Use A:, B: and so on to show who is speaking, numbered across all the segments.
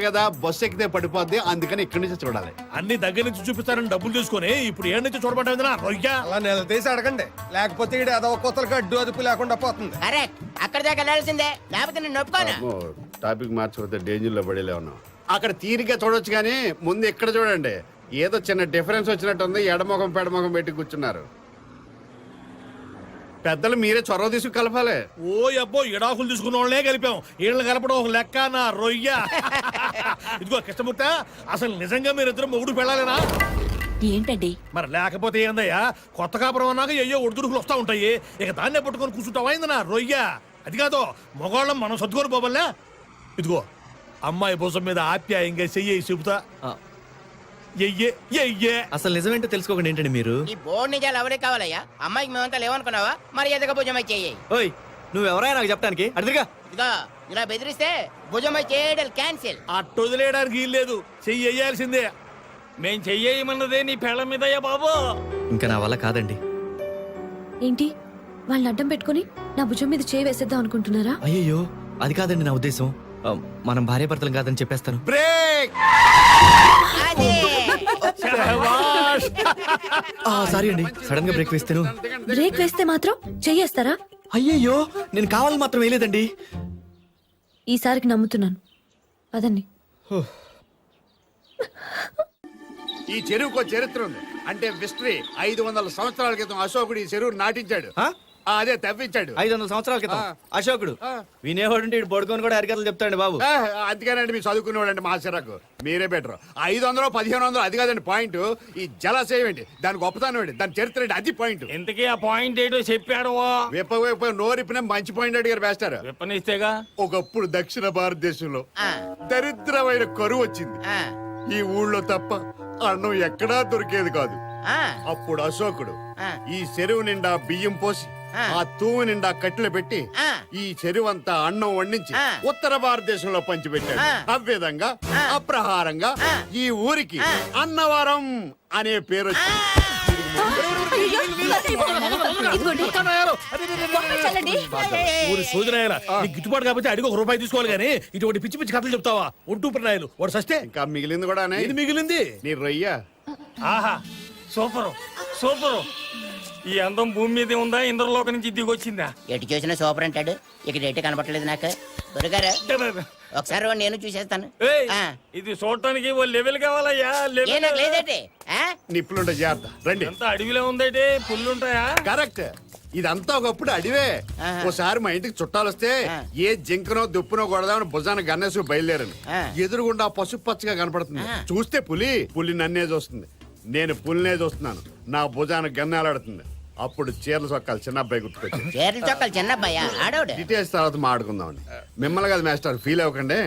A: కదా బస్సు ఎక్కితే పడిపోద్ది, అందుకని ఇక్కడి నుంచి చూడాలి.
B: అన్ని దగ్గర నుంచి చూపిస్తారని డబ్బులు తీసుకొని ఇప్పుడు ఏడు నుంచి చూడమంటావు రొయ్య.
C: అలా నెల తీసి అడగండి, లేకపోతే ఈడు అదవ కొత్తలకు అడ్డు అదుపు లేకుండా పోతుంది.
D: కరెక్ట్, అక్కడ దాకా వెళ్ళాల్సిందే, లేకపోతే నేను ఒప్పుకోను.
A: టాపిక్ మార్చిపోతే డేంజర్ లో పడేలే ఉన్నాం. అక్కడ తీరిగ్గా చూడొచ్చు కానీ ముందు ఇక్కడ చూడండి, ఏదో చిన్న డిఫరెన్స్ వచ్చినట్టుంది. ఎడమొఖం పెడమొఖం పెట్టి కూర్చున్నారు. పెద్దలు మీరే చొరవ తీసుకు కలపాలి.
B: ఓ అబ్బో ఇడాకులు తీసుకున్న వాళ్ళనే కలిపాం, వీళ్ళని కలపడం ఒక లెక్క నా రొయ్య. ఇదిగో కృష్ణమూర్త, అసలు నిజంగా మీరిద్దరు మొగుడు పెళ్ళాలేనా?
E: ఏంటండి
B: మరి లేకపోతే ఏందయ్యా, కొత్త కాపురం అన్నాక అయ్యో ఒడిదుడుకులు వస్తా ఉంటాయి, ఇక దాన్నే పట్టుకొని కూర్చుంటావా అయింది నా రొయ్య. అది కాదు మగవాళ్ళం మనం సర్దుకొని పోవల్లే. ఇదిగో అమ్మాయి భుజం మీద ఆప్యాయంగా చెయ్యి చెబుతా.
F: అసలు నిజమేంటో తెలుసుకోకండి ఏంటండి మీరు?
D: ఈ బోర్డు నిజాలు ఎవరికి కావాలయ్యా? అమ్మాయికి మేమంతా లేవనుకున్నావా? మరి ఎదగ భుజమై చెయ్యి.
F: ఓయ్ నువ్వు ఎవరైనా నాకు చెప్పడానికి అడిదిగా.
D: ఇదిగో ఇలా బెదిరిస్తే భుజమై చేయడం క్యాన్సిల్.
B: అట్టు వదిలేయడానికి వీల్లేదు, చెయ్యి వేయాల్సిందే. మేం చెయ్యమన్నదే నీ పెళ్ళ మీదయ్యా బాబు.
F: ఇంకా నా వల్ల కాదండి.
E: ఏంటి వాళ్ళని అడ్డం పెట్టుకుని నా భుజం మీద చేయి వేసేద్దాం అనుకుంటున్నారా?
F: అయ్యో అది కాదండి నా ఉద్దేశం. మనం భార్యాభర్తలం కాదని చెప్పేస్తాను.
A: బ్రేక్.
F: సారీ అండి, సడన్ గా బ్రేక్ వేస్తాను.
E: బ్రేక్ వేస్తే మాత్రం చెయ్యేస్తారా?
F: అయ్యయ్యో నేను కావాలని మాత్రం వేయలేదండి.
E: ఈసారికి నమ్ముతున్నాను. అదండి.
A: ఈ చెరువుకో చరిత్ర ఉంది, అంటే హిస్టరీ. 500 సంవత్సరాల క్రితం అశోకుడు ఈ చెరువు నాటించాడు. అదే తవ్వించాడు.
F: 500 సంవత్సరాల క్రితం అశోకుడు వినేవాడు బొడుకొని కూడా హరికథలు చెప్తాడు బాబు.
A: అందుకేనండి మీరు చదువుకునేవాడండి మా చిరకు. మీరే బెటర్. 500 1500 అది కాదండి పాయింట్. ఈ జలాశయం ఏంటి, దాని గొప్పతనం ఏంటి, దాని చరిత్ర ఏంటి, అది పాయింట్.
B: ఇంతకీ ఆ పాయింట్ ఏంటో చెప్పాడు.
A: విప్ప నోరిపిన మంచి పాయింట్ అడిగారు వేస్తారు.
B: విప్పనిస్తేగా.
A: ఒకప్పుడు దక్షిణ భారతదేశంలో దరిద్రమైన కరువు వచ్చింది. ఈ ఊళ్ళో తప్ప అన్నం ఎక్కడా దొరికేది కాదు. అప్పుడు అశోకుడు ఈ చెరువు నిండా బియ్యం పోసి ఆ తూము నిండా కట్టెలు పెట్టి ఈ చెరువంతా అన్నం వండించి ఉత్తర భారతదేశంలో పంచిపెట్టాడు. అవ్విధంగా అప్రహారంగా ఈ ఊరికి అన్నవరం అనే పేరు వచ్చింది.
B: ఊరి సోదరాయలా గిట్టుబాటు కాబట్టి అడిగి ₹1 తీసుకోవాలి కానీ ఇటువంటి పిచ్చి పిచ్చి కథలు చెప్తావా? ఒట్టు ప్రణాయాలు వాడు సస్తే
A: ఇంకా మిగిలింది కూడా
B: ఇది మిగిలింది.
A: నీ రొయ్య.
G: ఆహా సూపరు సూపరు. ఈ అందం భూమి మీదే ఉందా, ఇంద్రలోక నుంచి దిగొచ్చిందా?
D: ఎటు చూసినా సూపర్ అంటాడు, ఇక్కడ ఎటు కనపడలేదు నాకు. దొరగారు ఒకసారి నేను చూసేస్తాను.
G: ఇది చూడటానికి ఓ లెవెల్ కావాలయ్యా.
D: లేదంటే
A: నిప్పులుంటే జాగ్రత్త. రండి.
G: ఎంత అడవిలో ఉందంటే పుల్లుంటాయా?
A: కరెక్ట్. ఇదంతా ఒకప్పుడు అడివే. ఓసారి మా ఇంటికి చుట్టాలు వస్తే ఏ జింకనో దుప్పునో కొడదామని భుజాన గన్నేసి బయలుదేరాను. ఎదురుగుండా పసుపు పచ్చగా కనపడుతుంది. చూస్తే పులి నన్నే చూస్తుంది, నేను పులినే చూస్తున్నాను. నా భుజాన గన్నేలాడుతుంది. అప్పుడు చీరల చొక్కాలు చిన్న అబ్బాయి గుర్తుకొచ్చి.
D: చీరల చొక్కాలు చిన్న అబ్బాయి ఆడవుడు.
A: డీటెయిల్స్ తర్వాత మాట్లాడుకుందామని. మిమ్మల్ని కదా మాస్టర్, ఫీల్ అవ్వకండి.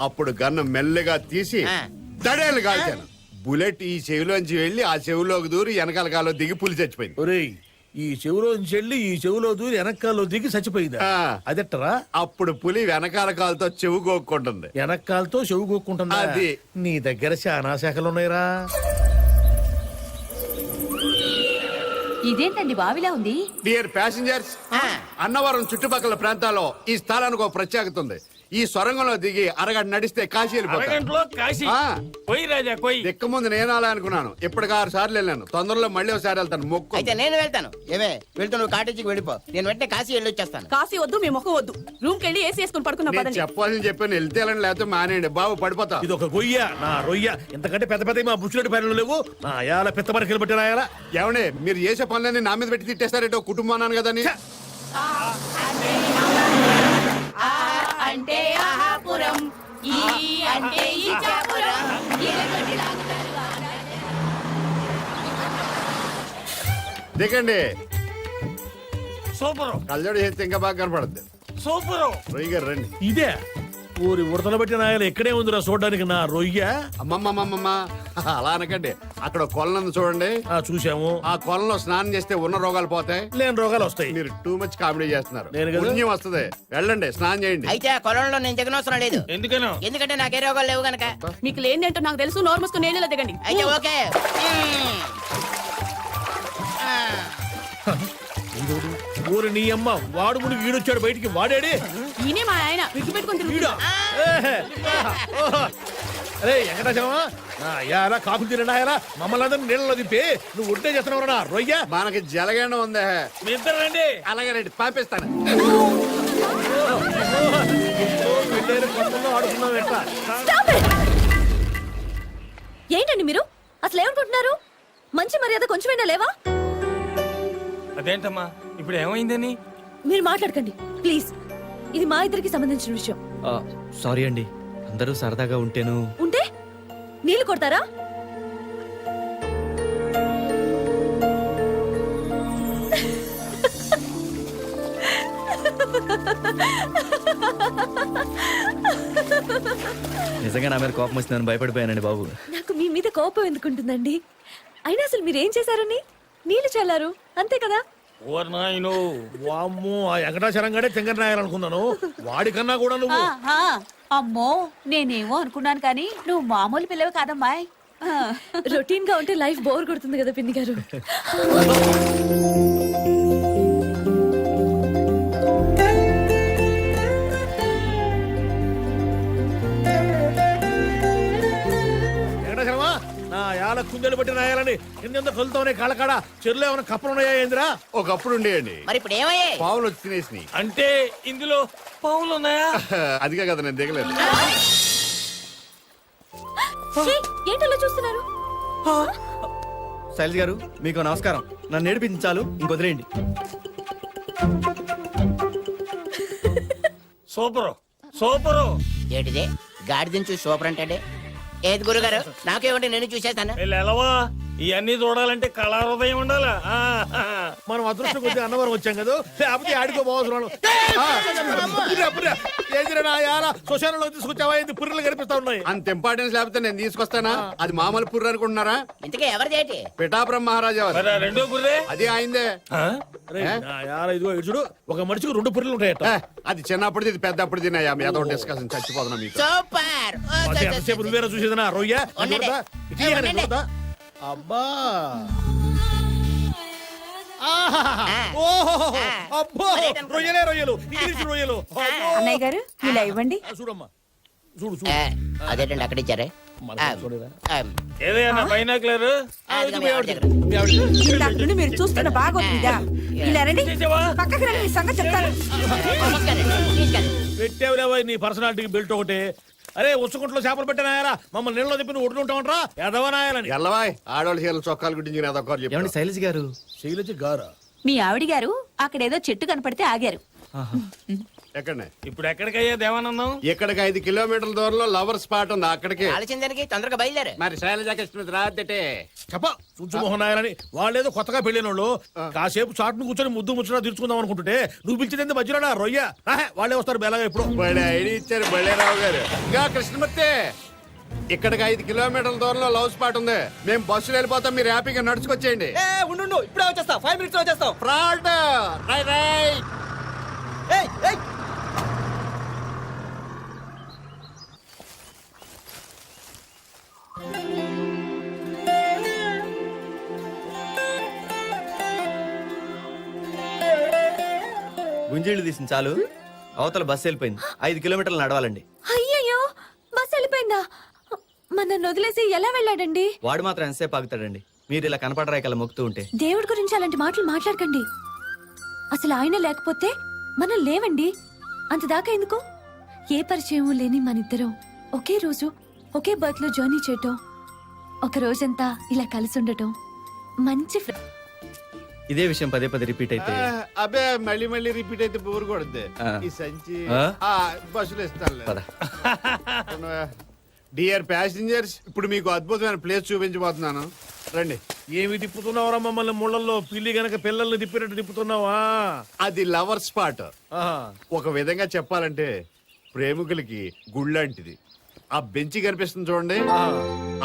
A: అప్పుడు గన్ను మెల్లగా తీసి దడేలు కాల్చాను. బుల్లెట్ ఈ చెవిలోంచి వెళ్లి ఆ చెవిలోకి దూరి వెనకాల కాలో దిగి పులి చచ్చిపోయింది.
B: ఒరేయ్, ఈ చెవులోంచి వెళ్ళి ఈ చెవులో దూరి వెనకాల్లో దిగి చచ్చిపోయిందా? అదెట్టరా?
A: అప్పుడు పులి వెనకాల కాలుతో చెవు గోక్కుంటుంది.
B: వెనకాలతో చెవు గోక్కుంటుందా?
A: అది.
B: నీ దగ్గర చాలా శాఖలు ఉన్నాయిరా.
E: ఇదేంటండి బావిలా ఉంది?
A: డియర్ ప్యాసింజర్స్, అన్నవరం చుట్టుపక్కల ప్రాంతాల్లో ఈ స్థలానికి ఒక ప్రత్యేకత ఉంది. ఈ సొరంగంలో దిగి అరగంట నడిస్తే కాశీ దిక్క ముందు నేను అలా అనుకున్నాను. ఇప్పటికి 6 సార్లు వెళ్ళాను. తొందరలో మళ్ళీ ఒకసారి వెళ్తాను. మొక్కు.
D: అయితే నేను వెళ్తాను. ఏమే వెళ్తాను, కాటేజీకి వెళ్ళిపో. నేను వెంటనే కాశీ వెళ్ళి వచ్చేస్తాను.
E: కాశీ వద్దు, మీ ముఖం వద్దు. రూమ్ కెళ్ళి ఏసీ వేసుకుని పడుకున్నా.
A: చెప్పాలని చెప్పాను, వెళ్తే వెళ్ళండి, లేకపోతే మానేయండి. బాబు పడిపోతా.
B: ఇది ఒక గొయ్య నా రొయ్య. ఇంతకంటే పెద్ద పెద్ద మా బుచ్చులెట్టి పనులు లేవు. నా అయాల పెద్ద మనకి బట్టి రాయాలా?
A: ఏమండే మీరు చేసే పనులన్నీ నా మీద పెట్టి తిట్టేస్తారేటో, కుటుంబాన్ని కదా అని.
E: అంటే ఆహాపురం, ఈ అంటే ఈచాపురం.
A: దిగండి.
G: సూపరు.
A: కళ్ళజోడు చేస్తే ఇంకా బాగా కనపడద్దు.
G: సూపరు.
A: రొయ్య గారు రండి.
B: ఇదే ఊరి ఉడతల బట్టి నాయలు ఎక్కడే ఉందిరా చూడడానికి నా రొయ్య.
A: అమ్మమ్మమ్మమ్మ అలా అనకండి. అక్కడ కొలను చూడండి.
B: చూసాము.
A: ఆ కొలంలో స్నానం చేస్తే ఉన్న రోగాలు పోతాయి,
B: లేని రోగాలు వస్తాయి.
A: మీరు టూ మచ్ కామెడీ చేస్తున్నారు.
B: నేను
A: పుణ్యం వస్తుంది, వెళ్ళండి స్నానం చేయండి.
D: అయితే ఆ కొలంలో నేను దిగనవసరం లేదు.
G: ఎందుకనో?
D: ఎందుకంటే నాకే రోగాలు లేవు గనక.
E: మీకు లేనిదేంటో నాకు తెలుసు. నోరు మూసుకుని నేను దిగండి.
D: అయితే ఓకే.
B: ఊరి నీ అమ్మ వాడు మునిగి ఈడొచ్చాడు బయటికి. వాడాడే
H: ఈయనే మా ఆయన విగ్గు పెట్టుకుని తిరుగుతాడు.
B: అరే వెంకటాచలమా నా అయ్యారా కాకులు తినడాయరా మమ్మల్ని అందరూ నీళ్ళలో దింపి నువ్వు ఉంటే చేస్తున్నావురా రొయ్య.
A: మనకి జలగండ ఉందే.
G: మీ ఇద్దరు రండి.
A: అలాగే రండి పంపిస్తాను.
B: ఆడుకున్నావు ఎట్లా?
E: Stop it! ఏంటండి మీరు అసలు ఏమనుకుంటున్నారు? మంచి మర్యాద కొంచెమైనా లేవా?
G: అదేంటమ్మా ఇప్పుడు ఏమైందని?
E: మీరు మాట్లాడకండి ప్లీజ్. ఇది మా ఇద్దరికి సంబంధించిన విషయం.
F: సారీ అండి, అందరూ సరదాగా ఉంటేను.
E: ఉంటే నీళ్లు కొడతారా?
F: నిజంగా నా మీద కోపం వచ్చిందని భయపడిపోయానండి బాబు.
E: నాకు మీ మీద కోపం ఎందుకుంటుందండి? అయినా అసలు మీరు ఏం చేశారని నీళ్లు చల్లారు అంతే కదా?
G: ఓర్ నాయనో.
B: వామ్మో ఆ వెంకటాచలం గడే తింగర్ నాయాలనుకున్నాను. వాడికన్నా కూడా నువ్వు
H: అమ్మో నేనేమో అనుకున్నాను కానీ నువ్వు మామూలు పిల్లవి కాదమ్మాయ్.
E: రొటీన్ గా ఉంటే లైఫ్ బోర్ కొడుతుంది కదా పిన్ని గారు.
B: వెంకటాచలమా నా యాల కుందెలు పట్టి నాయాలని కింద కలుతానే కాళ్ళకాడ చెరువులో ఏమైనా కప్పలు ఉన్నాయా ఏందిరా?
A: ఒకప్పుడు ఉండేయండి,
D: మరి ఇప్పుడు ఏమయ్యాయి?
A: పావులు వచ్చి తినేసినాయి.
G: అంటే ఇందులో పావులు ఉన్నాయా?
A: అదిగా కదా నేను దిగలేదు.
E: ఛీ, ఏంటలా చూస్తున్నారు?
F: శైలజ్ గారు మీకు నమస్కారం. నన్ను నేర్పించాలు ఇంకొదిలేయండి.
G: Super super.
D: ఏంటిది గాడిదని చూసి సూపర్ అంటే? ఏది గురుగారు నాకేమంటే నేను చూసేస్తాను.
G: వీళ్ళు ఎలవా ఇవన్నీ చూడాలంటే కళాహృదయం ఉండాలా?
B: మనం అదృష్టం కొద్ది అన్నవరం వచ్చాం కదా, లేకపోతే ఆడికో పోవసరం. శ్మశానంలో తీసుకొచ్చావా? పుర్రెలు కనిపిస్తా ఉన్నాయి.
A: అంత ఇంపార్టెన్స్ లేకపోతే నేను తీసుకొస్తానా? అది మామూలు పుర్రు అనుకుంటున్నారా?
D: ఇంతకీ ఎవరిది ఏంటి?
A: పిఠాపురం మహారాజా వారు.
G: మరి ఆ రెండో గుర్రే?
A: అది ఆయిందే.
B: ఇదిగో ఇడుచుడు ఒక మనిషికి 2 పుర్రెలు ఉంటాయట.
A: అది చిన్నప్పుడు ఇది పెద్దప్పుడు తిన్నాయా? ఏదో డిస్కషన్ చచ్చిపోతున్నా మీకు.
D: సూపర్.
B: ఎంతసేపు నువ్వేరా చూసేదనా రొయ్య?
D: ఉండండి. ఉండండి.
B: అబ్బా ఓహో అబ్బో రొయ్యలే రొయ్యలు, ఇంగ్లీష్ రొయ్యలు.
H: అన్నయ్య గారు ఇలా ఇవ్వండి.
B: చూడమ్మా చూడు చూడు.
D: అదేంటండి అక్కడ ఇచ్చారే?
G: ఏదైనా బైనాక్లర్
H: ఇందాక నుండి మీరు చూస్తున్న బాగోతుందా? ఇలా రండి, పక్కకి రండి, మీ సంగతి చెప్తాను.
B: పెట్టావులేవా నీ పర్సనాలిటీకి బెల్ట్ ఒకటి. అరే ఉచ్చుకుంట్లో చేపలు పెట్టినాయారా మమ్మల్ని నీళ్ళలో తిప్పి నువ్వు ఒడ్డుంటావంటరా ఎదవనాయాలని.
A: ఎల్లవాయ్ ఆడవాళ్ళ చీరలు చొక్కాల గురించి అదొకరు
F: ఏమండి
A: చెప్పండి.
F: శైలజ్ గారు?
B: శైలజ గారా?
H: మీ ఆవిడ గారు అక్కడేదో చెట్టు కనపడితే ఆగారు.
A: ఎక్కడనే?
G: ఇప్పుడు ఎక్కడికయ్యా దేవానందం?
A: ఇక్కడికి 5 కిలోమీటర్ల దూరంలో లవర్ స్పాట్ ఉంది, అక్కడికి.
D: ఆలోచించడానికి తొందరగా బయలుదేరు.
A: మరి శైలజ కృష్ణ రాదటే.
B: చెప్ప సుంచుమోహన్ నాయాలని వాళ్ళేదో కొత్తగా పెళ్ళిన వాళ్ళు కాసేపు చాటును కూర్చొని ముద్దు ముచ్చట తీర్చుకుందాం అనుకుంటుంటే నువ్వు పిలిచింది మధ్యలో రొయ్య. వాళ్ళే వస్తారు బెలగా ఇప్పుడు.
A: బడే ఐడి ఇచ్చారు బళ్ళేరావు గారు. ఇంకా కృష్ణమూర్తి ఇక్కడికి 5 కిలోమీటర్ల దూరంలో లవ్ స్పాట్ ఉంది. మేము బస్సులు వెళ్ళిపోతాం, మీరు హ్యాపీగా నడుచుకొచ్చేయండి.
F: ఉండు ఇప్పుడే వచ్చేస్తా. 5 minutes లో వచ్చేస్తాం.
A: Fraud right.
F: గుంజీళ్ళు తీసిన చాలు, అవతల బస్సు వెళ్ళిపోయింది. 5 కిలోమీటర్లు నడవాలండి.
E: అయ్యయ్యో బస్ వెళ్ళిపోయిందా? మన వదిలేసి ఎలా వెళ్ళాడండి?
F: వాడు మాత్రం ఎంతసేపు ఆగుతాడండి? మీరు ఇలా కనపడరాయికల్లా మొక్కుతూ ఉంటే.
E: దేవుడి గురించి అలాంటి మాటలు మాట్లాడకండి. అసలు ఆయన లేకపోతే మనం లేవండి. అంతదాకా ఎందుకు? ఏ పరిచయం లేని మనిద్దరం ఒకే రోజు ఒకే బర్త్ లో జర్నీ చేయటం, ఒక రోజంతా ఇలా కలిసి ఉండటం మంచి
F: ఇదే విషయం పదే పదే రిపీట్ అయితే
A: అబే మళ్ళీ మళ్ళీ రిపీట్ అయితే బోర్ కొడుద్ది. ఈ సంచి బస్సులు ఇస్తాను.
F: పద.
A: డియర్ ప్యాసింజర్స్, ఇప్పుడు మీకు అద్భుతమైన ప్లేస్ చూపించబోతున్నాను, రండి.
B: ఏమి తిప్పుతున్నావురా మమ్మల్ని ముళ్ళల్లో? పిల్లి గనక పిల్లల్ని తిప్పినట్టు తిప్పుతున్నావా?
A: అది లవర్ స్పాట్.
B: ఆహా.
A: ఒక విధంగా చెప్పాలంటే ప్రేమికులకి గుళ్ళంటిది. ఆ బెంచ్ కనిపిస్తుంది చూడండి,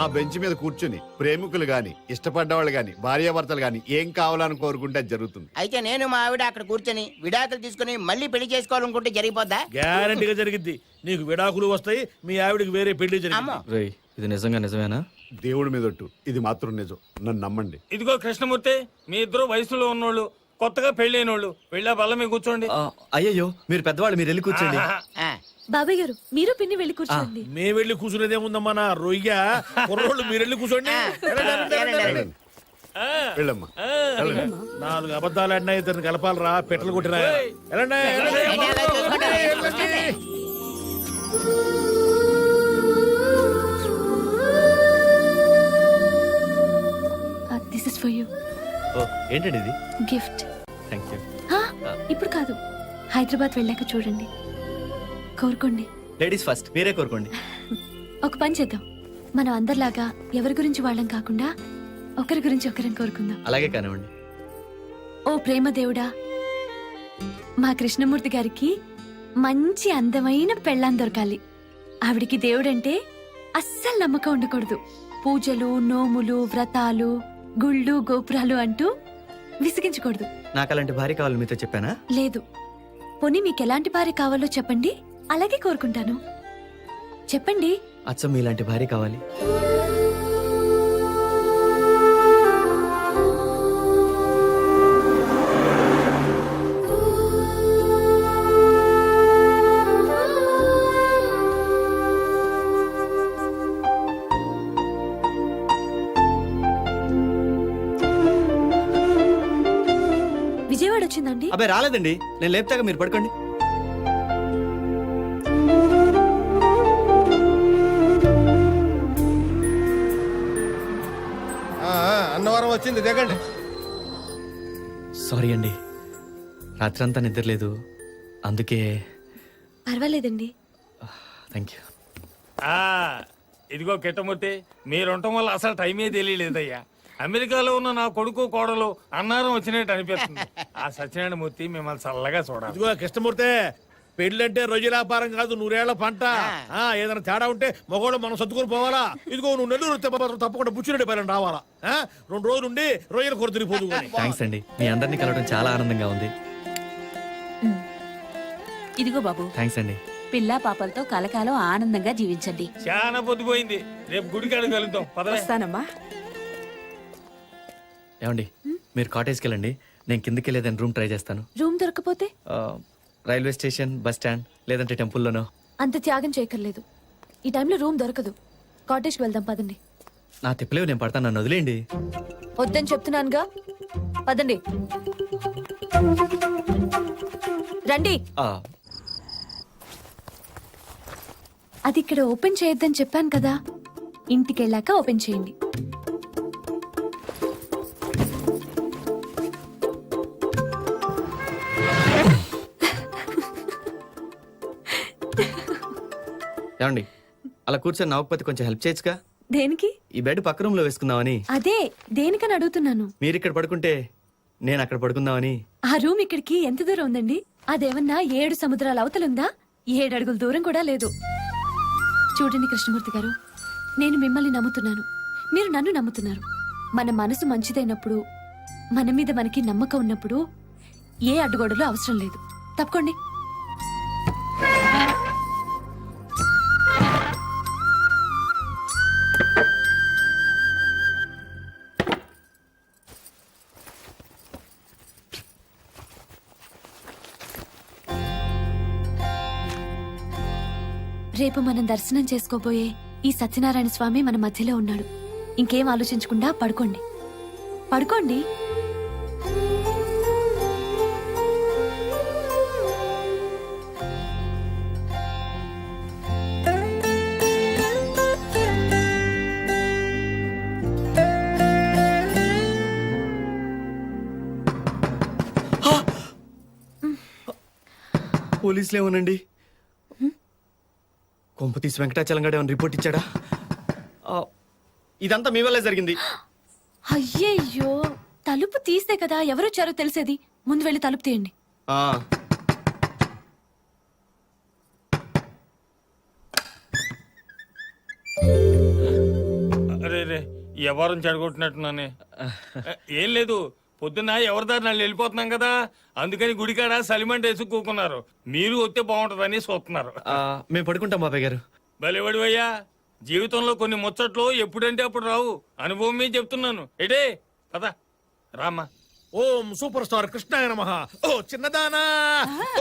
A: ఆ బెంచ్ మీద కూర్చుని ప్రేమికులు గాని ఇష్టపడ్డవాళ్ళు గాని భార్యాభర్తలు గాని ఏం కావాలని కోరుకుంటే అది జరుగుతుంది.
D: అయితే నేను మా ఆవిడ అక్కడ కూర్చొని విడాకులు తీసుకుని మళ్ళీ పెళ్లి చేసుకోవాలనుకుంటే జరిగిపోద్దా?
B: గ్యారంటీగా జరిగిద్ది. నీకు విడాకులు వస్తాయి, మీ ఆవిడకి వేరే పెళ్లి జరిగింది.
F: రేయ్, ఇది నిజంగా నిజమేనా?
A: దేవుడి మీద ఒట్టు, ఇది మాత్రం నిజం, నన్ను నమ్మండి.
G: ఇదిగో కృష్ణమూర్తి, మీ ఇద్దరు వయసులో ఉన్నోళ్ళు కొత్తగా పెళ్ళైన వాళ్ళు వెళ్ళా బల్ల మీద కూర్చోండి.
F: అయ్యయ్యో మీరు పెద్దవాళ్ళు, మీరు వెళ్ళి కూర్చోండి.
G: ఆహా.
D: ఆ,
E: బాబాయ్ గారు మీరు పిన్ని వెళ్ళి కూర్చోండి.
B: మేము వెళ్ళి కూర్చునేదేముందమ్మా నా రొయ్య కుర్రోళ్ళు మీరు వెళ్ళి కూర్చోండి. వెళ్ళండి, వెళ్ళండి, వెళ్ళండి, వెళ్ళండి.
G: ఆ,
A: వెళ్ళమ్మా
G: ఆ.
A: వెళ్ళండి.
B: 4 అబద్ధాలు ఆడినా ఇద్దరిని కలపాలరా, పెట్టలు కొట్టినా. వెళ్ళండి, వెళ్ళండి.
D: ఏంటి అలా చూసుకుంటారు? కూర్చోండి.
E: దిస్ ఇస్ ఫర్ యూ
F: ఓ, ఏంటండి ఇది?
E: గిఫ్ట్.
F: Thank you.
E: ఇప్పుడు కాదు, హైదరాబాద్ వెళ్ళాక చూడండి. కోరుకోండి.
F: లేడీస్ ఫస్ట్, మీరే కోరుకోండి.
E: ఒక పని చేద్దాం, మనం అందరిలాగా ఎవరి గురించి వాళ్ళం కాకుండా ఒకరి గురించి ఒకరం కోరుకుందాం.
F: అలాగే కానివ్వండి.
E: ఓ ప్రేమ దేవుడా, మా కృష్ణమూర్తి గారికి మంచి అందమైన పెళ్ళాం దొరకాలి. ఆవిడికి దేవుడంటే అస్సలు నమ్మకం ఉండకూడదు. పూజలు, నోములు, వ్రతాలు, గుళ్ళు, గోపురాలు అంటూ విసిగించకూడదు.
F: నాకు అలాంటి భార్య కావాలి మీతో చెప్పానా?
E: లేదు, పోనీ మీకు ఎలాంటి భార్య కావాలో చెప్పండి, అలాగే కోరుకుంటాను. చెప్పండి.
F: అచ్చం మీలాంటి భార్య కావాలి.
E: విజయవాడ వచ్చిందండి.
F: అబ్బాయి రాలేదండి, నేను లేపుతాగా, మీరు పడుకోండి.
C: అన్నవరం వచ్చింది, దిగండి.
F: సారీ అండి, రాత్రంతా నిద్రలేదు, అందుకే.
E: పర్వాలేదండి.
F: Thank you.
G: ఆ, ఇదిగో కిట్టమూర్తి, మీరుండటం వల్ల అసలు టైమే తెలియలేదయ్యా. అమెరికాలో ఉన్న నా కొడుకు కోడలు అన్నారం వచ్చినట్టు అనిపిస్తుంది. ఆ సత్యనారాయణ మూర్తి మిమ్మల్ని చల్లగా చూడాలి.
B: ఇదిగో కృష్ణమూర్తి, పెళ్ళంటే రొయ్యల వ్యాపారం కాదు, 100 ఏళ్ల పంట. ఏదైనా తేడా ఉంటే మగవాళ్ళు మనం సర్దుకొని పోవాలా. ఇదిగో నువ్వు నెల్లూరు వస్తే మాత్రం తప్పకుండా బుచ్చిరెడ్డి పైన రావాలా. 2 రోజులు ఉండి రొయ్యల కొర తిరిగిపోదు.
F: థ్యాంక్స్ అండి, మీ అందరినీ కలవడం చాలా ఆనందంగా ఉంది.
H: ఇదిగో బాబు,
F: థ్యాంక్స్ అండి.
H: పిల్ల పాపలతో కలకాలం ఆనందంగా జీవించండి.
G: చాలా పొద్దుపోయింది, రేపు గుడికాడ కలుద్దాం. పదవే.
H: వస్తానమ్మా.
F: ఏమండి, మీరు కాటేజ్కి వెళ్ళండి, నేను కిందకి వెళ్ళేదని రూమ్ ట్రై చేస్తాను.
E: రూమ్ దొరకపోతే
F: రైల్వే స్టేషన్, బస్ స్టాండ్, లేదంటే టెంపుల్లోనో.
E: అంత త్యాగం చేయక్కర్లేదు. ఈ టైంలో రూమ్ దొరకదు. కాటేజ్కి వెళ్దాం, పదండి.
F: నా తిప్పలేవు, నేను పడతాను, నన్ను వదిలేయండి.
E: వద్దని చెప్తున్నానుగా, పదండి. రండి.
F: ఆ,
E: అది ఇక్కడ ఓపెన్ చేయొద్దని చెప్పాను కదా, ఇంటికి వెళ్ళాక ఓపెన్ చేయండి.
F: ఏమండి, అలా కూర్చొని నవ్వకపోతే కొంచెం హెల్ప్ చేయొచ్చుగా.
E: దేనికి?
F: ఈ బెడ్ పక్క రూమ్ లో వేసుకుందామని.
E: అదే దేనికని అడుగుతున్నాను.
F: మీరు ఇక్కడ పడుకుంటే నేను అక్కడ పడుకుందామని.
E: ఆ రూమ్ ఇక్కడికి ఎంత దూరం ఉందండి? అదేమన్నా 7 సముద్రాల అవతలుందా? 7 అడుగుల దూరం కూడా లేదు. చూడండి కృష్ణమూర్తి గారు, నేను మిమ్మల్ని నమ్ముతున్నాను, మీరు నన్ను నమ్ముతున్నారు. మన మనసు మంచిదైనప్పుడు, మన మీద మనకి నమ్మకం ఉన్నప్పుడు ఏ అడ్డుగోడలు అవసరం లేదు. తప్పుకోండి. రేపు మనం దర్శనం చేసుకోబోయే ఈ సత్యనారాయణ స్వామి మన మధ్యలో ఉన్నాడు. ఇంకేం ఆలోచించకుండా పడుకోండి, పడుకోండి.
F: పోలీసులు ఏమోనండి, కొంప తీసి వెంకటాచలం గడ ఏమైనా రిపోర్ట్ ఇచ్చాడా? ఇదంతా మీ వల్లే జరిగింది.
E: అయ్యయ్యో, తలుపు తీస్తే కదా ఎవరొచ్చారో తెలిసేది. ముందు వెళ్ళి తలుపు తీయండి.
F: ఆ,
G: అరే రే, ఎవరిని చెడగొట్టినట్టున్నానే. ఏం లేదు, పొద్దున్న ఎవరి దారి వాళ్ళు వెళ్ళిపోతున్నాం కదా, అందుకని గుడికాడ సలిమంట వేసి కూకున్నారు. మీరు వస్తే బాగుంటుందని చూస్తున్నారు.
F: మేము పడుకుంటాం బాబాయ్ గారు.
G: భలేవాడివయ్యా, జీవితంలో కొన్ని ముచ్చట్లు ఎప్పుడంటే అప్పుడు రావు. అనుభవం మీద చెప్తున్నాను. ఎటే పద రామ్మా.
B: ఓం సూపర్ స్టార్ కృష్ణాయ నమః. ఓ చిన్నదానా,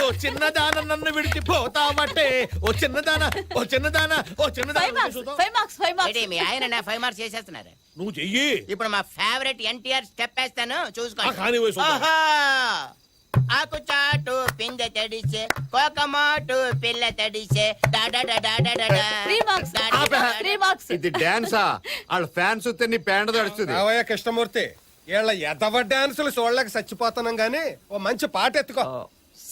B: ఓ చిన్నదాన నన్ను విడిచిపోతావటే, ఓ చిన్నదానా, ఓ చిన్నదానా, ఓ చిన్నదానా. చూద్దాం.
H: 5 మార్క్స్ 5 మార్క్స్
D: ఏంటి మీ ఆయన నా 5 మార్క్స్ చేసేస్తున్నారు.
B: నువ్వు చెయ్యి.
D: ఇప్పుడు మా ఫేవరెట్ ఎన్టీఆర్ స్టెప్ వేస్తాను చూసుకోండి.
B: కానీ వయసు
D: ఆహా! ఆకు చాటు పిందె తడిసే కోకమాటు పిల్ల తడిసే
H: 3 మార్క్స్ 3 మార్క్స్
A: ఇది డాన్సా? వాళ్ళ ఫ్యాన్స్ వస్తే నీ పేండ తడుస్తుంది.
C: రావయ్య కృష్ణమూర్తి వీళ్ళ ఎదవ డాన్సులు చూడలేక చచ్చిపోతున్నాం గానీ ఓ మంచి పాట ఎత్తుకో.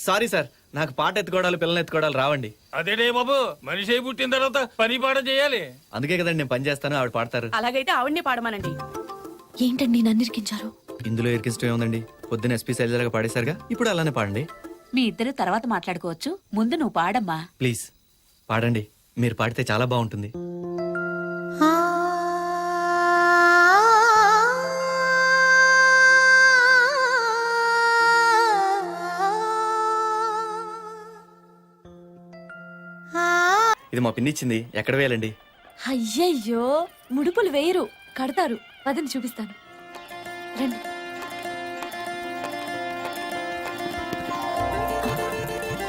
F: సారీ సార్, నాకు పాట ఎత్తుకోవడాలు పిల్లలు ఎత్తుకోవడాలు రావండి.
G: అదేడే బాబు, మనిషి అయి పుట్టిన తర్వాత పని పాట చేయాలి.
F: అందుకే కదండి నేను పని చేస్తాను, ఆవిడ పాడతారు.
I: అలాగైతే ఆవిడ్ని పాడమనండి.
E: ఏంటండి నన్ను ఇరికించారు?
F: ఇందులో ఇరికిష్టం ఏముందండి? పొద్దున్న ఎస్పీ శైలజగా పాడేశారుగా, ఇప్పుడు అలానే పాడండి.
H: మీ ఇద్దరు తర్వాత మాట్లాడుకోవచ్చు, ముందు నువ్వు పాడమ్మా.
F: ప్లీజ్ పాడండి, మీరు పాడితే చాలా బాగుంటుంది. ఇది మా పిన్ని ఇచ్చింది, ఎక్కడ వేయాలండి?
E: అయ్యయ్యో, ముడుపులు వేయరు, కడతారు. పదని చూపిస్తాను, రండి.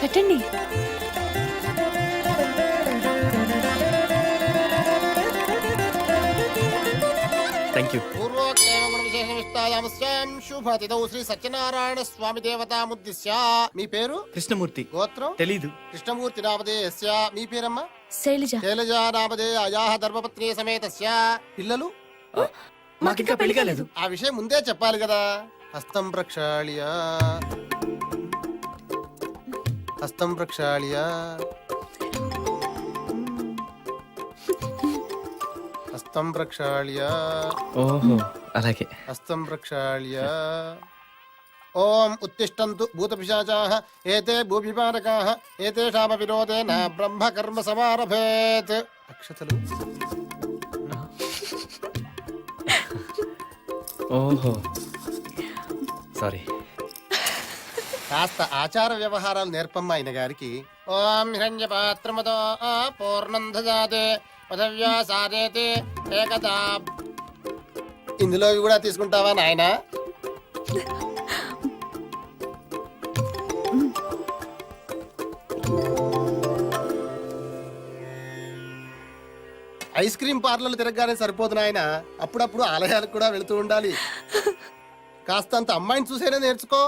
E: కట్టండి.
F: Thank you.
J: శుభతిథౌ శ్రీ సత్యనారాయణ స్వామి దేవతాముద్దిశ్య. మీ పేరు?
F: కృష్ణమూర్తి.
J: గోత్రం?
F: తెలీదు.
J: కృష్ణమూర్తి నామధేయస్య. మీ పేరమ్మా?
E: శైలజ.
J: శైలజా నామధేయ అయాహ ధర్మపత్ని సమేతస్య. పిల్లలు?
F: మాకింకా పెళ్లి కాలేదు.
J: ఆ విషయం ముందే చెప్పాలి కదా. హస్తం ప్రక్షాళ్య హస్తం ప్రక్షాళ్య హస్తం ప్రక్షాళ్య
F: ఓహో అలాగే.
J: హస్తం ప్రక్షాళ్య. ఓం ఉత్తిష్టంతు భూతపిశాచాః ఏతే భూభిపారకాః ఏతేషామ విరోధేన బ్రహ్మ కర్మ సమారభేత్. అక్షతలు.
F: ఓహో సారీ.
J: కాస్త ఆచార వ్యవహారాలు నేర్పమ్మ ఆయన గారికి. ఓం హిరణ్య పాత్రమతో పూర్ణం దదాతే పదవ్యాసాదేతే ఏకదా. ఇందులో ఇవి కూడా తీసుకుంటావా నాయనా? ఐస్ క్రీమ్ పార్లర్లు తిరగగానే సరిపోదు నాయన, అప్పుడప్పుడు ఆలయాలకు కూడా వెళుతూ ఉండాలి. కాస్తంత అమ్మాయిని చూసేనే నేర్చుకో.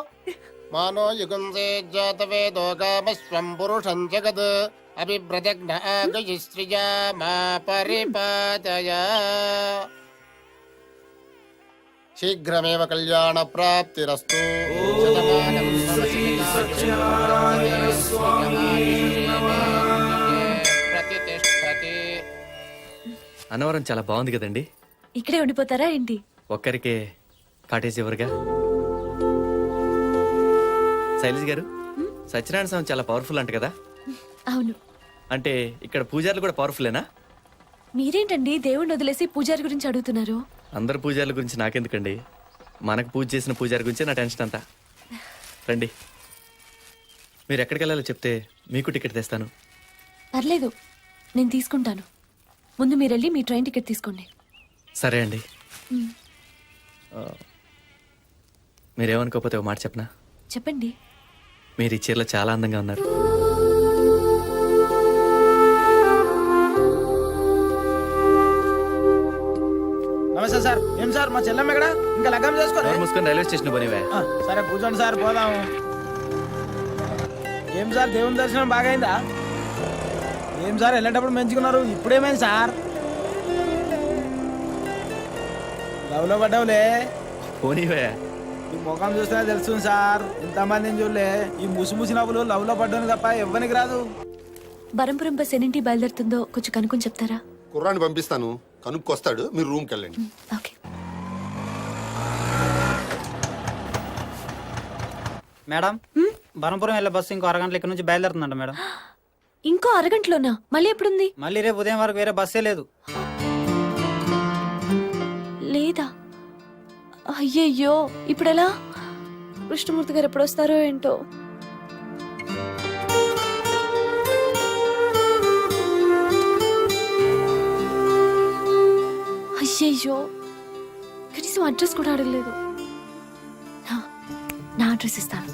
J: మానో యుగంసే జాతవేదోగామస్వం పురుషం జగద్ అభివ్రతజ్ఞ మా పరిపాదయ. శీఘ్రమేవ కళ్యాణ ప్రాప్తిరస్తు. ప్రతిష్టతి.
F: అన్నవరం చాలా బాగుంది కదండి.
E: ఇక్కడే ఉండిపోతారా ఏంటి?
F: ఒక్కరికే కాటేజ్ ఎవరుగా. శైలజ గారు, సత్యనారాయణ స్వామి చాలా పవర్ఫుల్ అంట కదా.
E: అవును.
F: అంటే ఇక్కడ పూజారులు కూడా పవర్ఫుల్లేనా?
E: మీరేంటండి దేవుణ్ణి వదిలేసి పూజారి గురించి అడుగుతున్నారు?
F: అందరు పూజారుల గురించి నాకెందుకండి, మనకు పూజ చేసిన పూజారి గురించే నా టెన్షన్ అంతా. రండి, మీరు ఎక్కడికి వెళ్ళాలో చెప్తే మీకు టికెట్ తెస్తాను.
E: పర్లేదు, నేను తీసుకుంటాను. ముందు మీరు వెళ్ళి మీ ట్రైన్ టికెట్ తీసుకోండి.
F: సరే అండి. మీరేమనుకోకపోతే ఒక మాట చెప్పనా?
E: చెప్పండి.
F: మీరు ఈ చీరలో చాలా అందంగా ఉన్నారు.
K: నమస్తే సార్. ఏం సార్ మా చెల్లెమ్మ ఎక్కడ? ఇంకా లగ్గం చేసుకోరు?
F: డోర్ మూసుకొని రైల్వే స్టేషన్ పోనివే.
K: సరే కూర్చోండి సార్, పోదాము. ఏం సార్ దేవుని దర్శనం బాగైందా? ఏం సార్ వెళ్ళేటప్పుడు మంచుకున్నారు, ఇప్పుడేమైంది సార్? లవ్ లో పడ్డావులే.
F: పోనీవే.
K: ఈ ముఖం చూస్తే తెలుస్తుంది సార్, ఇంతమందిని చూడలే. ఈ ముసి నవ్వులు లవ్ లో పడ్డాను తప్ప ఇవ్వనికి రాదు.
E: బరంపురం బస్ ఎన్నింటి బయలుదేరుతుందో కొంచెం కనుక్కొని చెప్తారా?
J: కుర్రాన్ని పంపిస్తాను, కనుక్కొస్తాడు, మీరు రూమ్కి వెళ్ళండి.
E: ఓకే.
L: మేడం, బరంపురం వెళ్ళే బస్సు ఇంకో అరగంటల ఇక్కడ నుంచి బయలుదేరుతుందంట మేడం.
E: ఇంకో అరగంటలోనా? మళ్ళీ ఎప్పుడుంది?
L: మళ్ళీ రేపు ఉదయం వరకు వేరే బస్సే లేదు.
E: లేదా? అయ్యయ్యో, ఇప్పుడెలా? కృష్ణమూర్తి గారు ఎప్పుడు వస్తారో ఏంటో. అయ్యయ్యో, కనీసం అడ్రస్ కూడా అడగలేదు. అడ్రస్ ఇస్తాను.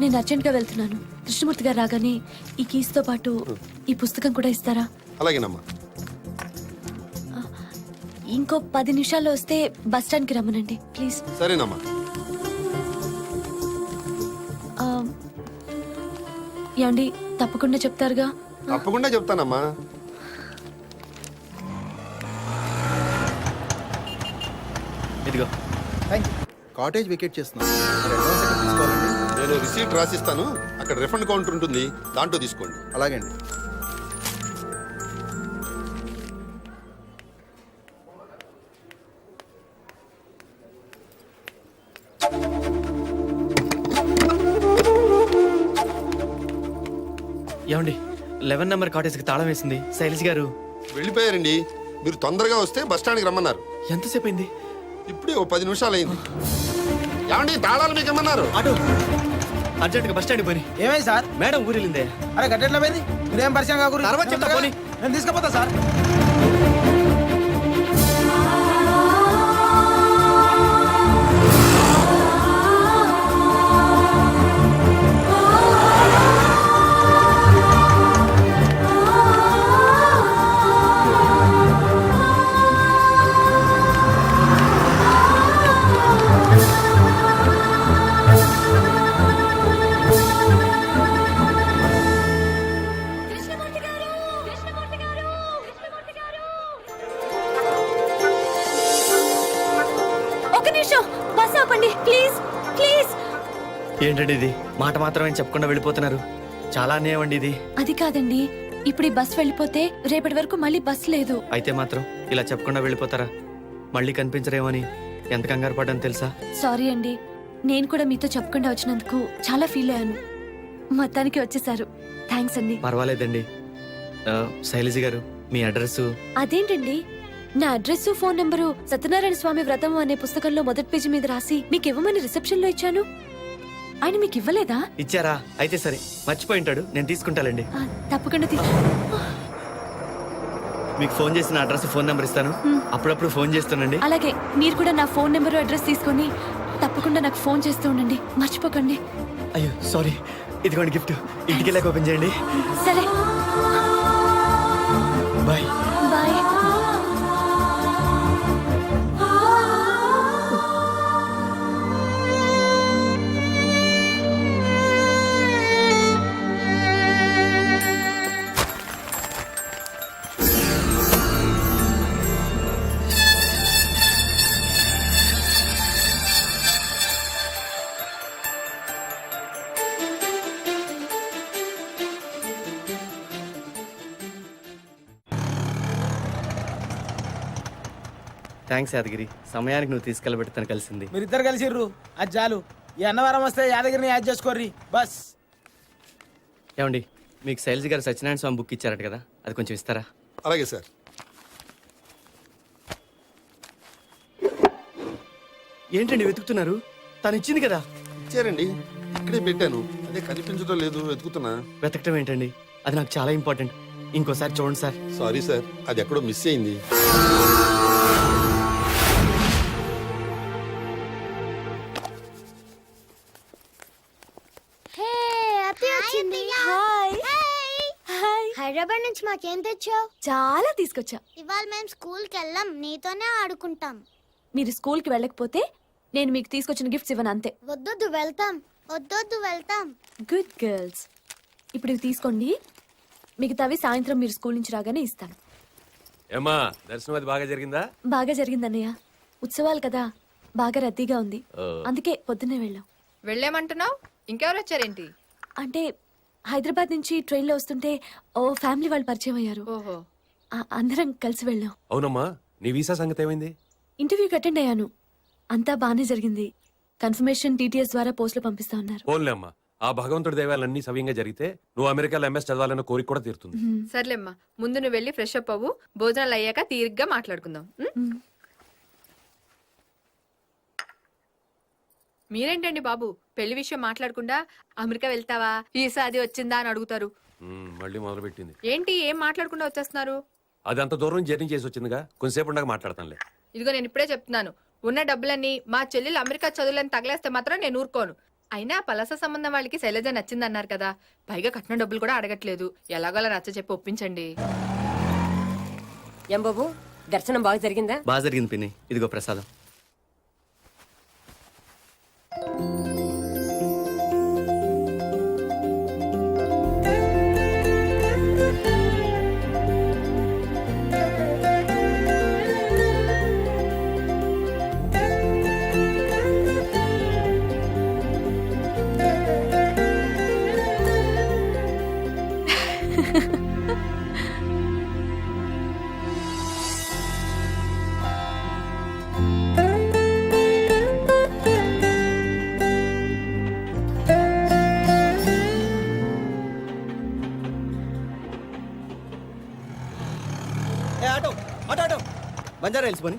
E: నేను అర్జెంట్గా వెళ్తున్నాను. కృష్ణమూర్తి గారు రాగానే ఈ కీస్తో పాటు ఈ పుస్తకం కూడా ఇస్తారా?
J: అలాగేనమ్మా.
E: ఇంకో 10 నిమిషాల్లో వస్తే బస్ స్టాండ్కి రమ్మనండి ప్లీజ్.
J: సరేనమ్మా.
E: ఏమండి తప్పకుండా చెప్తారుగా?
J: తప్పకుండా చెప్తానమ్మా.
F: ఇదిగో
J: కాటేజ్ వికెట్ చేస్తున్నాను. నేను రిసీట్ రాసిస్తాను. అక్కడ రిఫండ్ కౌంటర్ ఉంటుంది, దాంట్లో తీసుకోండి. అలాగే అండి.
F: ఏమండి 11 నెంబర్ కాటేజ్కి తాళం వేసింది శైలజ్ గారు.
J: వెళ్ళిపోయారండి. మీరు తొందరగా వస్తే బస్ స్టాండ్కి రమ్మన్నారు.
F: ఎంతసేపు అయింది?
J: ఇప్పుడే ఓ 10 నిమిషాలు అయింది. ఏమండి తాళాలు మీకు ఏమన్నారు?
F: ఆటో అర్జెంట్గా బస్ స్టాండ్కి పోని.
K: ఏమైంది సార్?
F: మేడం ఊరిలిందే.
K: అరే గట్టెట్లా పోయింది? మీరేం పరిచయం కాకూడదు.
F: తర్వాత చెప్తా పోనీ.
K: నేను తీసుకుపోతా సార్.
E: ఒక నిమిషం, బస్ ఆపండి ప్లీజ్ ప్లీజ్.
F: ఏంటండి ఇది? మాట మాత్రమే చెప్పకుండా వెళ్ళిపోతున్నారు. చాలా అన్యాయం అండి ఇది.
E: అది కాదండి, ఇప్పుడు ఈ బస్ వెళ్ళిపోతే రేపటి వరకు మళ్ళీ బస్ లేదు.
F: అయితే మాత్రం ఇలా చెప్పకుండా వెళ్ళిపోతారా? మళ్ళీ కనిపించరేమని ఎంత కంగారు పడ్డాను తెలుసా?
E: సారీ అండి, నేను కూడా మీతో చెప్పకుండా వచ్చినందుకు చాలా ఫీల్ అయ్యాను. మొత్తానికి వచ్చేసారు, థ్యాంక్స్ అండి.
F: పర్వాలేదండి. శైలజ గారు మీ అడ్రస్?
E: అదేంటండి, నా అడ్రస్ ఫోన్ నంబరు సత్యనారాయణ స్వామి వ్రతం అనే పుస్తకంలో మొదటి పేజీ మీద రాసి మీకు ఇవ్వమని రిసెప్షన్ లో ఇచ్చాను. ఆయన మీకు ఇవ్వలేదా?
F: ఇచ్చారా? అయితే సరే, మర్చిపోయి ఉంటాడు, నేను తీసుకుంటానండి.
E: తప్పకుండా
F: మీకు ఫోన్ చేసిన అడ్రస్ ఫోన్ నెంబర్ ఇస్తాను, అప్పుడప్పుడు ఫోన్ చేస్తానండి.
E: అలాగే మీరు కూడా నా ఫోన్ నెంబరు అడ్రస్ తీసుకొని తప్పకుండా నాకు ఫోన్ చేస్తూ ఉండండి, మర్చిపోకండి.
F: అయ్యో సారీ, ఇదిగోండి గిఫ్ట్, ఇంటికి వెళ్ళాక ఓపెన్ చేయండి.
E: సరే
F: బాయ్.
E: బాయ్.
F: థ్యాంక్స్ యాదగిరి, సమయానికి నువ్వు తీసుకెళ్ళబెడతాను కలిసింది.
K: మీరిద్దరు కలిసిర్రు, అది చాలు. ఈ అన్నవరం వస్తే యాదగిరిని యాడ్ చేసుకోర్రి బస్.
F: ఏమండి మీకు శైలజ గారు సత్యనారాయణ స్వామి బుక్ ఇచ్చారట కదా, అది కొంచెం ఇస్తారా?
J: అలాగే సార్.
F: ఏంటండి వెతుకుతున్నారు? తను ఇచ్చింది కదా.
J: ఇచ్చారండి, ఇక్కడే పెట్టాను. అదే కనిపించడం లేదు, వెతుకుతున్నా.
F: వెతకటం ఏంటండి, అది నాకు చాలా ఇంపార్టెంట్. ఇంకోసారి చూడండి సార్.
J: సారీ సార్, అది ఎక్కడో మిస్ అయింది.
I: హైదరాబాద్ నుంచి మాకేం తెచ్చావు?
E: చాలా తీసుకొచ్చా.
I: ఇవాళ మేము స్కూల్కి వెళ్ళాం, నీతోనే ఆడుకుంటాం.
E: మీరు స్కూల్కి వెళ్ళకపోతే నేను మీకు తీసుకొచ్చిన గిఫ్ట్స్ ఇవ్వను, అంతే.
I: వద్దొద్దు వెళ్తాం, వద్దొద్దు వెళ్తాం.
E: Good girls. ఇప్పుడు ఇవి తీసుకోండి, మిగతావి సాయంత్రం మీరు స్కూల్ నుంచి రాగానే ఇస్తాను.
M: ఏమా దర్శనం అది బాగా జరిగిందా?
E: బాగా జరిగిందన్నయ్య, ఉత్సవాలు కదా, బాగా రద్దీగా ఉంది, అందుకే పొద్దున్నే వెళ్ళాం.
H: వెళ్ళామంటున్నావు, ఇంకెవరు వచ్చారేంటి?
E: అంటే హైదరాబాద్ నుంచి ట్రైన్లో వస్తుంటే ఓ ఫ్యామిలీ వాళ్ళు పరిచయం అయ్యారు.
H: ఓహో,
E: అందరం కలిసి వెళ్ళాం.
M: అవునమ్మా, నీ వీసా సంగతి ఏమైంది?
E: ఇంటర్వ్యూకి అటెండ్ అయ్యాను, అంతా బానే జరిగింది. కన్ఫర్మేషన్ టీటీఎస్ ద్వారా పోస్టులు పంపిస్తా ఉన్నారు.
M: పోన్లే అమ్మా, ఆ భగవంతుడి దైవాలన్నీ సవ్యంగా జరిగితే నువ్వు అమెరికాలో ఎంఎస్ చదవాలన్న కోరిక కూడా తీరుతుంది.
N: సర్లేమ్మా, ముందు నువ్వు వెళ్ళి ఫ్రెష్ అప్ అవ్వు. భోజనాలు అయ్యాక తీరిగ్గా మాట్లాడుకుందాం. మీరేంటండి బాబు, పెళ్లి విషయం మాట్లాడకుండా అమెరికా వెళ్తావా, వీసా అది వచ్చిందా అని అడుగుతారు.
M: మళ్ళీ మొదలు పెట్టింది.
N: ఏంటి ఏం మాట్లాడకుండా వచ్చేస్తున్నారు?
M: అది అంత దూరం జర్నీ చేసి వచ్చిందిగా, కొంతసేపు ఉండగా మాట్లాడతానులే.
N: ఇదిగో నేను ఇప్పుడే చెప్తున్నాను, ఉన్న డబ్బులన్నీ మా చెల్లెలు అమెరికా చదువులని తగలేస్తే మాత్రం నేను ఊరుకోను. అయినా పలస సంబంధం వాళ్ళకి శైలజ నచ్చిందన్నారు కదా, పైగా కట్టిన డబ్బులు కూడా అడగట్లేదు. ఎలాగోలా నచ్చ చెప్పి ఒప్పించండి.
O: ఏం బాబు, దర్శనం బాగా జరిగిందా?
F: బాగా జరిగింది పిన్ని, ఇదిగో ప్రసాదం.
L: Auto auto auto
F: Banjara hills పోనీ.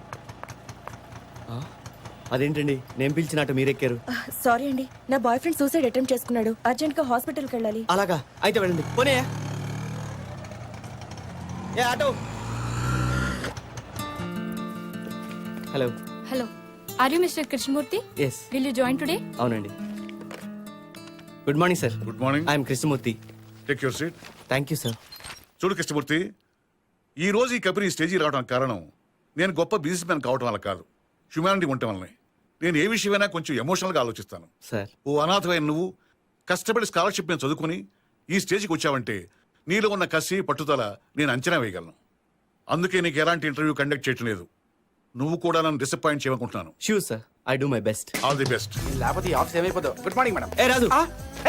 F: అదేంటండి నేను పిలిచిన ఆటో మీరెక్కారు?
O: సారీ అండి, నా బాయ్ ఫ్రెండ్ సూసైడ్ అటెంప్ట్ చేసుకున్నాడు. అర్జెంట్ గా హాస్పిటల్కి వెళ్ళాలి.
F: అలాగా, అయితే వెళ్ళండి. పోనీ. ఏ auto. Hello.
N: Hello, are you mister Krishnamurthy?
F: Yes.
N: Will you join today?
F: అవునండి. Good morning sir.
A: Good morning.
F: I'm Krishnamurthy.
A: Take your seat.
F: Thank you sir.
A: చూడు కృష్ణమూర్తి, ఈ రోజు ఈ కంపెనీ స్టేజీ రావడానికి కారణం నేను గొప్ప బిజినెస్ మ్యాన్ కావడం వల్ల కాదు, హ్యుమానిటీ ఉండటం వల్లనే. నేను ఏ విషయమైనా కొంచెం ఎమోషనల్గా ఆలోచిస్తాను.
F: సార్,
A: ఓ అనాథమైన నువ్వు కష్టపడి స్కాలర్షిప్ మీద చదువుకుని ఈ స్టేజ్కి వచ్చావంటే నీలో ఉన్న కసి పట్టుదల నేను అంచనా వేయగలను. అందుకే నీకు ఎలాంటి ఇంటర్వ్యూ కండక్ట్ చేయటం లేదు. నువ్వు కూడా నన్ను డిసప్పాయింట్ చేయనుకుంటున్నాను.
F: Sure sir, I do my best.
A: All the best.
K: లేకపోతే ఆఫీస్ ఏమైపోతావు. Good morning madam.
F: ఏ రాజు,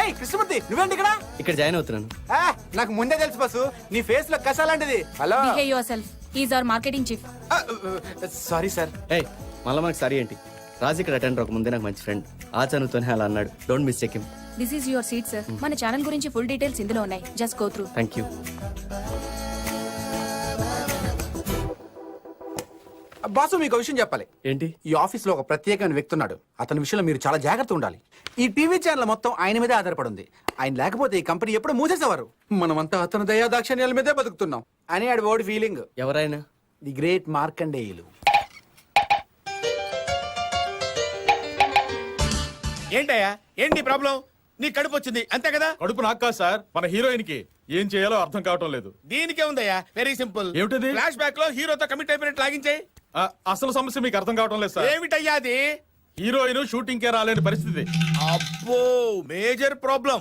K: ఏయ్ కృష్ణమూర్తి, నువ్వేంటి ఇక్కడ?
F: ఇక్కడ జాయిన్ అవుతున్నాను.
K: నాకు ముందే తెలుసు బస్సు, నీ ఫేస్ లో కసాలాంటిది. Hello.
H: Behave yourself. He is our marketing chief.
K: Sorry sir.
F: ఏ మళ్ళీ మనకు సారీ ఏంటి? రాజు ఇక్కడ అటెండర్, ఒక ముందే నాకు మంచి ఫ్రెండ్. ఆ చనువుతోనే అలా అన్నాడు. Don't mistake him.
H: This is your seat sir. మన ఛానల్ గురించి ఫుల్ డీటెయిల్స్ ఇందులో ఉన్నాయి. Just go through.
F: Thank you.
K: Boss, మీకు విషయం చెప్పాలి.
F: ఏంటి?
K: ఈ ఆఫీస్ లో ఒక ప్రత్యేకమైన వ్యక్తి ఉన్నాడు. అతని విషయంలో మీరు చాలా జాగ్రత్త ఉండాలి. ఈ టీవీ ఛానల్ మొత్తం ఆయన మీదే ఆధారపడి ఉంది. ఆయన లేకపోతే ఈ కంపెనీ ఎప్పుడు మూసేసేవారు. మనమంతా అతని దయా దాక్షణ్యాల మీదే బతుకుతున్నాం అని ఆడి ఓడి ఫీలింగ్.
F: ఎవరైనా?
K: The great Markandeyulu.
C: ఏంటయ్యా, ఏంటి ప్రాబ్లం? నీ కడుపు వచ్చింది అంతే కదా?
B: కడుపు నాకు కాదు సార్, మన హీరోయిన్ కి. ఏం చేయాలో అర్థం కావటం లేదు.
C: దీనికే ఉందయ్యా, వెరీ సింపుల్.
B: ఏమిటది?
C: ఫ్లాష్ బ్యాక్ లో హీరోతో కమిట్ అయిపోయినట్టు లాగించేయి.
B: అసలు సమస్య మీకు అర్థం కావటం లేదు సార్.
C: ఏమిటయ్యా అది?
B: హీరోయిన్ షూటింగ్ కే రాలేని పరిస్థితి.
C: అబ్బో, మేజర్ ప్రాబ్లం.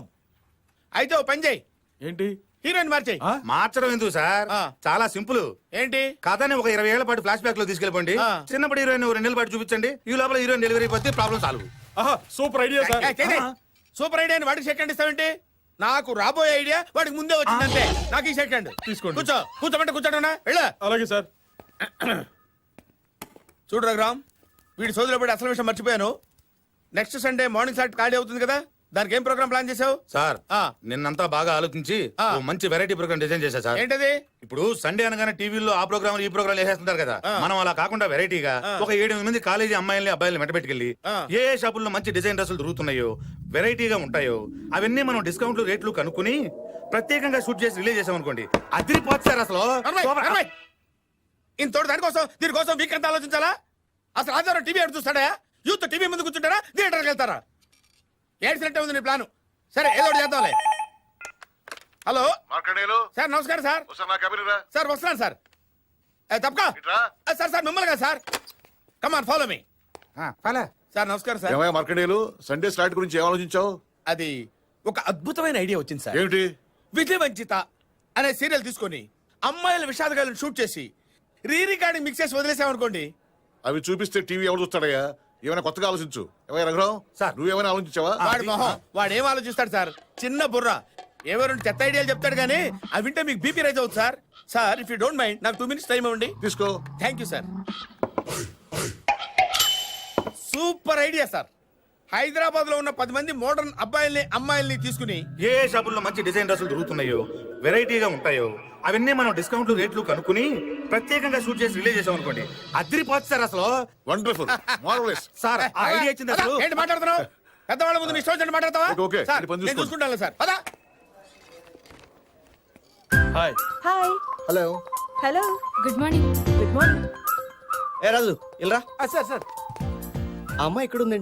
C: అయితే ఓ పని చేయి.
B: ఏంటి?
C: హీరోయిన్ మార్చేయి.
J: మార్చడం ఎందుకు సార్? చాలా సింపుల్.
C: ఏంటి?
J: కథని ఒక 20 ఏళ్ల పాటు ఫ్లాష్ బ్యాక్ లో తీసుకెళ్ళిపోండి. చిన్నప్పుడు హీరోయిన్ 2 నెలల పాటు చూపించండి. ఈ లోపల హీరోయిన్ డెలివరీ అయిపోతే problem solve.
B: Super idea sir.
C: Super idea వాడికి సెకండ్ ఇస్తావేంటి? నాకు రాబోయే ఐడియా వాడికి ముందే వచ్చిందంటే నాకు ఈ సెకండ్
B: తీసుకోండి.
C: కూర్చో. కూర్చోమంటే కూర్చోటనా? వెళ్ళ.
B: అలాగే సార్.
C: చూడు రఘురామ్, వీడి సోదరులో పడి అసలు విషయం మర్చిపోయాను. నెక్స్ట్ సండే మార్నింగ్ ఫ్లాట్ ఖాళీ అవుతుంది కదా, దానికి ఏం ప్రోగ్రామ్ ప్లాన్ చేసావు?
J: సార్, నిన్నంతా బాగా ఆలోచించి ఓ మంచి వెరైటీ ప్రోగ్రామ్ డిజైన్ చేశా సార్.
C: ఏంటది?
J: ఇప్పుడు సండే అనగానే టీవీలో ఆ ప్రోగ్రామ్ ఈ ప్రోగ్రామ్ వేసేస్తుంటారు కదా, మనం అలా కాకుండా వెరైటీగా ఒక 7-8 మంది కాలేజీ అమ్మాయిల్ని అబ్బాయిల్ని మెట్టబెట్టుకెళ్ళి ఏ ఏ షాపుల్లో మంచి డిజైన్ డ్రెస్సులు దొరుకుతున్నాయో, వెరైటీగా ఉంటాయో అవన్నీ మనం డిస్కౌంట్లు రేట్లు కనుక్కుని ప్రత్యేకంగా షూట్ చేసి రిలీజ్ చేసాం అనుకోండి, అదిరిపోతుంది సార్. అసలు
C: ఇంతోటి దీనికోసం వీక్ అంతా ఆలోచించాలా? అసలు ఆధారం టీవీ ఎక్కడ చూస్తాడా? యూత్ టీవీ ముందు కూర్చుంటారా, థియేటర్కి వెళ్తారా? ఏడ్చినట్టే ఉంది నీ ప్లాను. సరే, ఏదో ఒకటి చేద్దాంలే. హలో సార్, నమస్కారం సార్. సార్ వస్తున్నాను సార్. తప్పకా సార్ మిమ్మల్ని కదా sir. Come on follow me. Sir నమస్కారం సార్.
A: మార్కండేయులు, సండే స్లాట్ గురించి ఏం ఆలోచించావు?
C: అది ఒక అద్భుతమైన ఐడియా వచ్చింది సార్.
A: ఏమిటి?
C: విజయ వంచిత అనే సీరియల్ తీసుకొని అమ్మాయిల విషాదగాలను షూట్ చేసి రీ రికార్డింగ్ మిక్స్ చేసి వదిలేసామనుకోండి.
A: అవి చూపిస్తే టీవీ ఎవరు చూస్తాడయ్యా? ఏమైనా కొత్తగా ఆలోచించు. రఘురావు సార్, నువ్వేమైనా ఆలోచించావా?
C: వాడి మొహం వాడేం ఆలోచిస్తాడు సార్, చిన్న బుర్ర. ఏవో 2 చెత్త ఐడియాలు చెప్తాడు కానీ అవి వింటే మీకు బీపీ రైజ్ అవుతుంది sir. Sir, if you don't mind నాకు 2 minutes టైం ఇవ్వండి.
A: తీసుకో.
C: Thank you sir. Super idea sir. Hyderabad లో ఉన్న 10 మంది మోడర్న్ అబ్బాయిల్ని అమ్మాయిల్ని తీసుకుని
B: ఏ షాపుల్లో మంచి డిజైన్ డ్రెస్సులు దొరుకుతున్నాయో వెరైటీగా ఉంటాయో అవన్నీ మనం డిస్కౌంట్లు రేట్లు కనుక్కుని ప్రత్యేకంగా షూట్ చేసి రిలీజ్ చేసాం అనుకోండి అదిరిపోతుంది సార్ అసలు.
A: Wonderful marvellous.
B: సార్ ఆ ఐడియా ఇచ్చింది
C: పద,
B: అసలు.
C: ఏంటి మాట్లాడుతున్నావు? పెద్దవాళ్ళ ముందు నీ ఇష్టం వచ్చినట్టు మాట్లాడతావా?
A: ఓకే,
C: సార్,
A: నీ పని
C: నేను
A: చూసుకో.
C: చూసుకుంటాను సార్. పద.
B: Hi.
O: Hi
J: hello
O: hello
E: good morning.
O: Good morning.
F: ఏ రాజు ఇలా
K: సార్ సార్
F: ఆ అమ్మాయి ఎక్కడ ఉంది